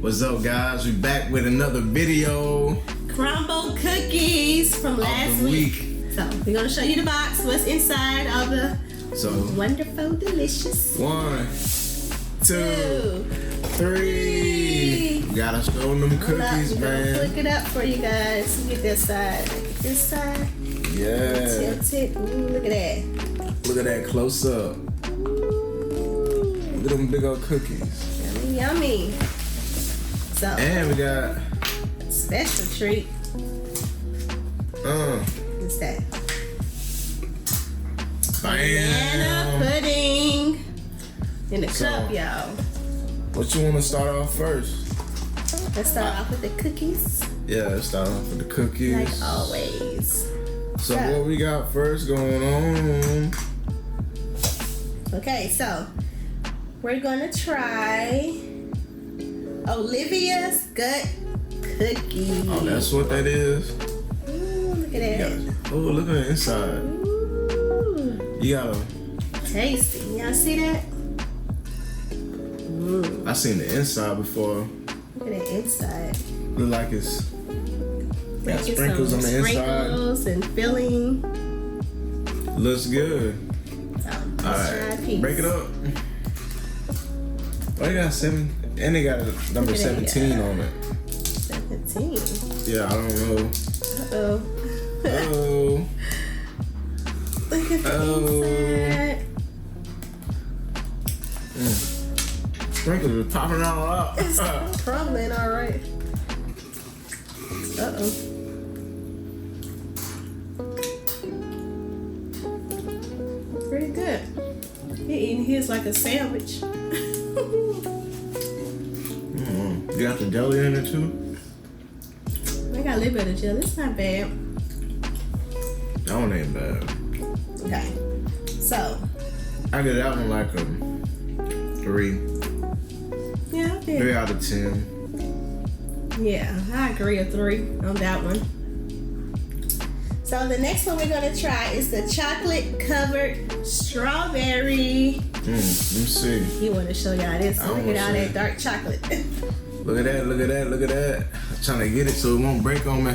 What's up, guys? We back with another video. Crumbl Cookies from last week. So we're gonna show you the box, what's inside of the wonderful, delicious. 1, 2, 3. We gotta show them cookies, man. Look it up for you guys. Get this side. Get this side. Yeah. Tilt it. Ooh, look at that. Look at that close up. Look at them big old cookies. Yummy, yummy. So, and we got a special treat. What's that? Banana pudding in the cup, y'all. What you want to start off first? Let's start off with the cookies. Yeah, let's start off with the cookies. Like always. So what we got first going on? Okay, so we're gonna try Olivia's gut cookie. Oh, that's what that is? Ooh, look at that. Oh, look at the inside. Ooh. You got tasty. Y'all see that? I seen the inside before. Look at the inside. Look like it's got sprinkles on the inside. Sprinkles and filling. Looks good. So, all right, break it up. Oh, they got 7, and they got number 17 on it. 17. Yeah, I don't know. Uh-oh. Uh-oh. Look at the inside. Sprinkles are popping all up. It's crumbling, all right. Uh-oh. Pretty good. He eating his like a sandwich. You got the jelly in it too? I got a little bit of jelly. It's not bad. That one ain't bad. Okay. So. I give that one like a 3. Yeah, I did. 3 out of 10. Yeah, I agree, a 3 on that one. So the next one we're gonna try is the chocolate covered strawberry. Let me see. You want to show y'all this? Look at all that dark chocolate. Look at that, look at that, look at that. I'm trying to get it so it won't break on me.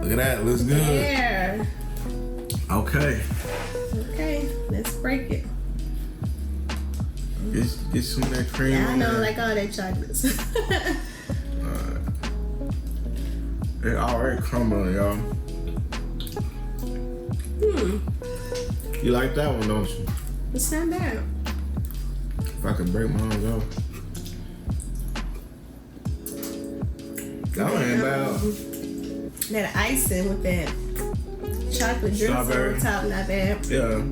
Look at that, looks good. Yeah. Okay. Okay, let's break it. Get some of that cream. Yeah, I know, like all that chocolates. They're already crumbling, y'all. You like that one, don't you? It's not bad. If I could break mine off. That one ain't bad. That icing with that chocolate drizzle on top, not bad. Yeah,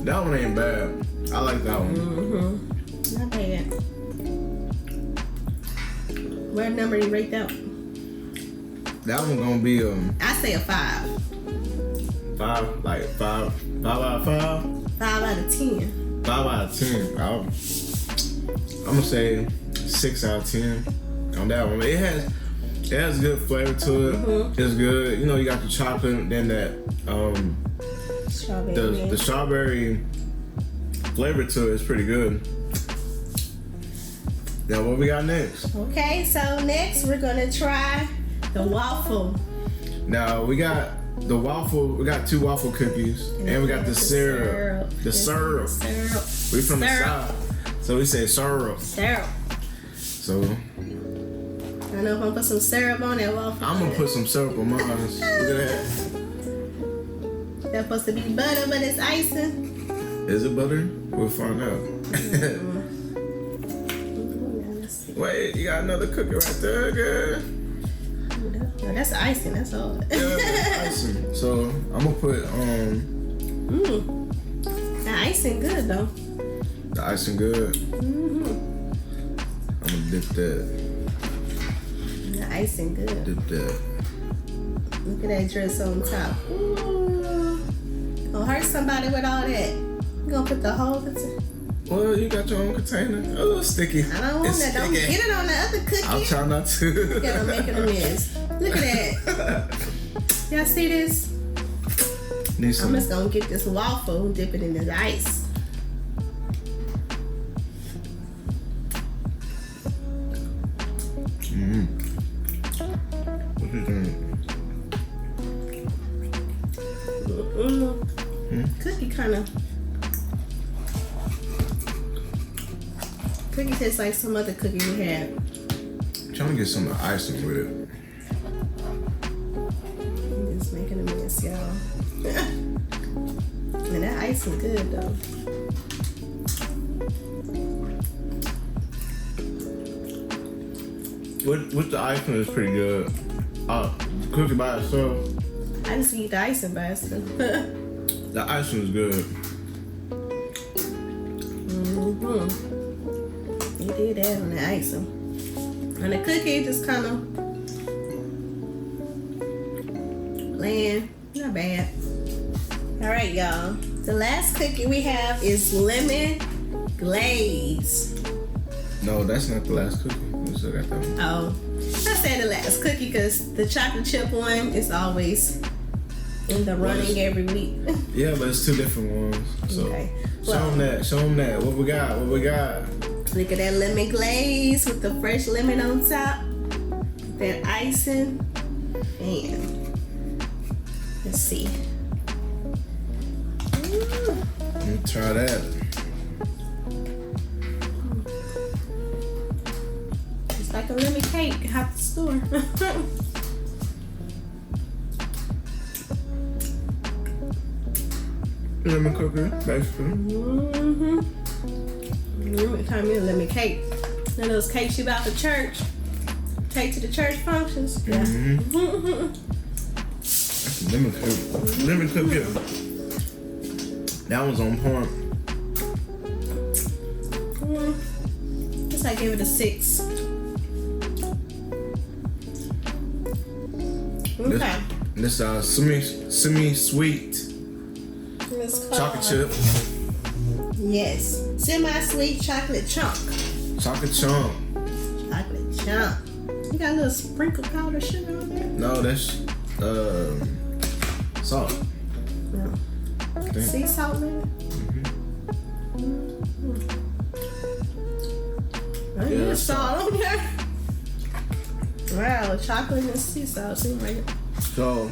that one ain't bad. I like that one. Not bad. What number do you rate that one? That one gonna be I say a 5. 5, like 5 out of 5. 5 out of 10. 5 out of 10. I'm gonna say 6 out of 10 on that one. It has good flavor to it. It's good. You know, you got the chocolate, then that Strawberry. the strawberry flavor to it is pretty good. Now what we got next? Okay, so next we're gonna try the waffle. Now we got the waffle. We got 2 waffle cookies, and we got the syrup. The syrup. We from the south, so we say syrup. Syrup. So I know if I'm gonna put some syrup on that waffle. I'm gonna put some syrup on mine. Look at that. That's supposed to be butter, but it's icing. Is it butter? We'll find out. Wait, you got another cookie right there, girl. No, that's icing. That's all. Yeah, that's icing. So I'm gonna put The icing good though. the icing good. I'm gonna dip that. The icing good. Dip that. Look at that drizzle on top. Ooh. Gonna hurt somebody with all that. You gonna put the whole container? Well, you got your own container. A little sticky. I don't want that. Don't get it on the other cookie. I'll try not to. You gotta make it a mess. Look at that. Y'all see this? Need some. I'm just gonna get this waffle, dip it in this ice. Cookie tastes like some other cookie we had. I'm trying to get some icing with it. I'm just making a mess, y'all. And that icing good though. With the icing is pretty good. Cookie by itself. I just eat the icing by itself. The icing is good. You did that on the icing. And the cookie just kind of bland. Not bad. All right, y'all. The last cookie we have is lemon glaze. No, that's not the last cookie. We still got that one. Oh, I said the last cookie because the chocolate chip one is always in the running every week. Yeah, but it's two different ones. So Okay. show them that. What we got? Look at that lemon glaze with the fresh lemon on top. That icing. And let's see. Let me try that. It's like a lemon cake out the store. Lemon cookie, basically. Lemon kind of lemon cake. One of those cakes you buy for church. Take to the church functions. Yeah. Lemon cookie. Lemon cookie. That one's on point. Guess I give it a 6. Okay. This semi-sweet chocolate chip. Yes. Semi-sweet chocolate chunk. Chocolate chunk. Chocolate chunk. You got a little sprinkle powder sugar on there? No, that's salt. No. Sea salt, maybe? There's salt on there. Wow, chocolate and sea salt seem like it. So,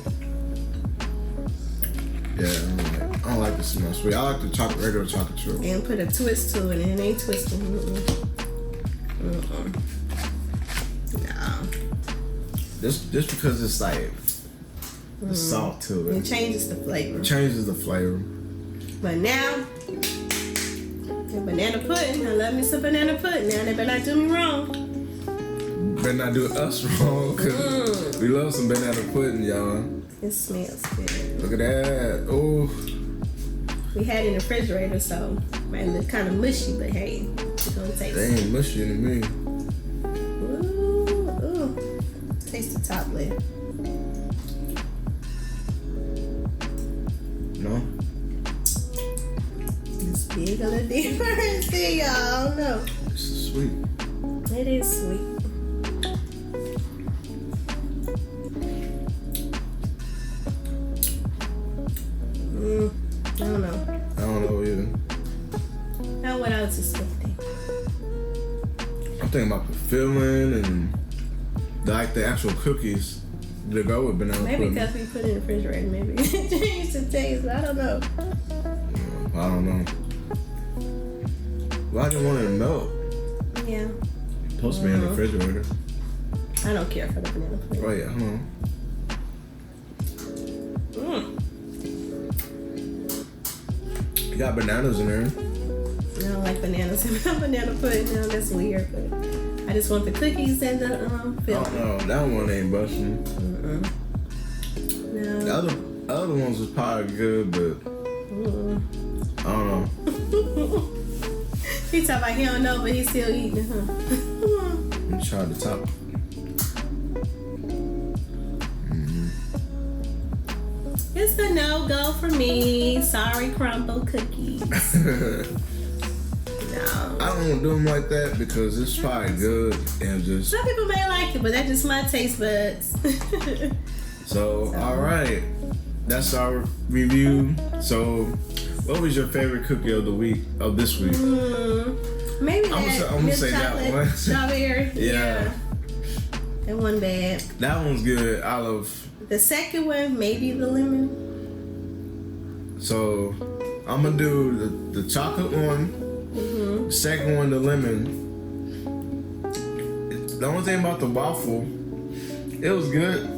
yeah, I don't like the smell sweet. I like the regular chocolate chip. And put a twist to it, and it ain't twisting. No. Just because it's like the salt to it. It changes the flavor. But now, the banana pudding. I love me some banana pudding. Now they better not do me wrong. Better not do us wrong, because we love some banana pudding, y'all. It smells good. Look at that. Oh. We had it in the refrigerator, so it might look kind of mushy, but hey, it's gonna taste. They ain't mushy to me. Ooh. Taste the top layer. No? It's big a little different. See, y'all. No. This is sweet. It is sweet. I don't know. I don't know either. Now what else is expecting? I'm thinking about the filling and the actual cookies that go with banana Maybe pudding. because we put it in the refrigerator, maybe it changed the taste. I don't know. I don't know. Well, I didn't want it to melt. Yeah. It's supposed to be in the refrigerator. I don't care for the banana pudding. Oh yeah, hold on. You got bananas in there. I don't like bananas in my banana pudding. No, that's weird. But I just want the cookies and the filling. Oh no, that one ain't busting. No. The other ones was probably good, but I don't know. He talking about he don't know, but he's still eating, huh? Let me try the top. It's a no-go for me. Sorry, Crumbl Cookies. No. I don't do them like that because it's probably good and just. Some people may like it, but that's just my taste buds. So, alright. That's our review. So, what was your favorite cookie of the week, of this week? Maybe I'm gonna say that one. Strawberry. Yeah. That one bad. That one's good. I love. The second one, maybe the lemon. So I'm gonna do the chocolate one. The second one, the lemon. The only thing about the waffle, it was good.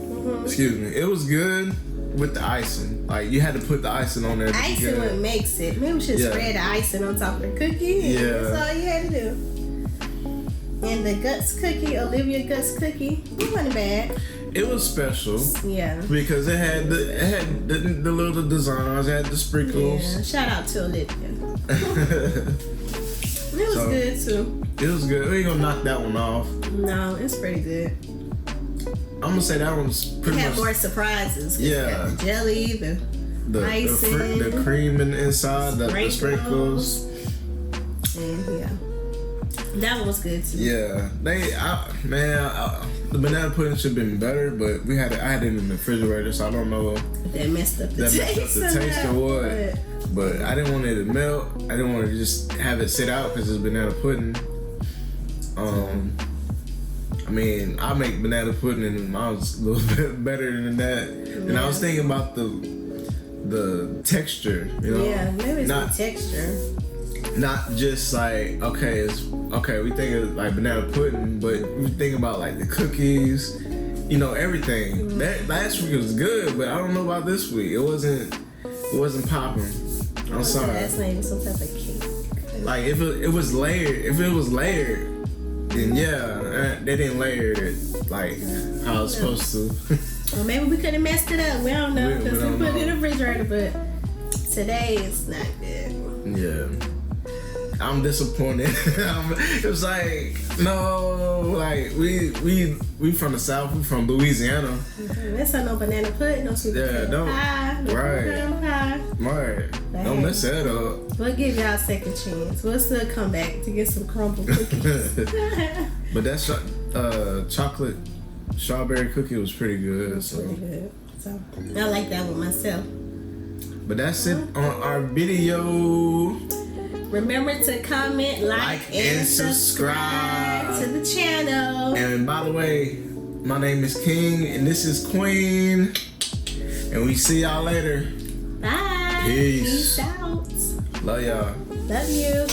Excuse me, it was good with the icing. Like you had to put the icing on there. Icing what makes it. Maybe we should spread the icing on top of the cookie. Yeah, that's all you had to do. And the guts cookie, Olivia guts cookie, it wasn't bad. It was special. Yeah. Because it had the little designs, it had the sprinkles. Yeah. Shout out to Olivia. It was good too. It was good. We ain't gonna knock that one off. No, it's pretty good. I'm gonna say that one's pretty much. Had more surprises. Yeah. Got the jelly, the icing, the cream inside, the sprinkles. And that one was good too. Yeah, the banana pudding should have been better, but I had it in the refrigerator, so I don't know if that messed up the taste or what. But I didn't want it to melt. I didn't want to just have it sit out because it's banana pudding. I mean, I make banana pudding and mine was a little bit better than that. Yeah. And I was thinking about the texture, you know? Yeah, maybe it's the texture. Not just like, we think of like banana pudding, but we think about like the cookies, you know, everything. That last week was good, but I don't know about this week. It wasn't popping. I'm sorry. That's not even some type of cake. Like if it was layered, then they didn't layer it like how it's supposed to. Well, maybe we could have messed it up. We don't know because we put it in the refrigerator, but today it's not good. Yeah. I'm disappointed. It was like, no, like we from the South, we from Louisiana. That's no banana pudding, no sweet potato pie, no pecan pie. Right. Don't mess that up. We'll give y'all a second chance. We'll still come back to get some Crumbl Cookies. But that chocolate strawberry cookie was pretty good. It was pretty good. So I like that one myself. But that's it on our video. Remember to comment, like and subscribe to the channel. And by the way, my name is King and this is Queen. And we see y'all later. Bye. Peace out. Love y'all. Love you.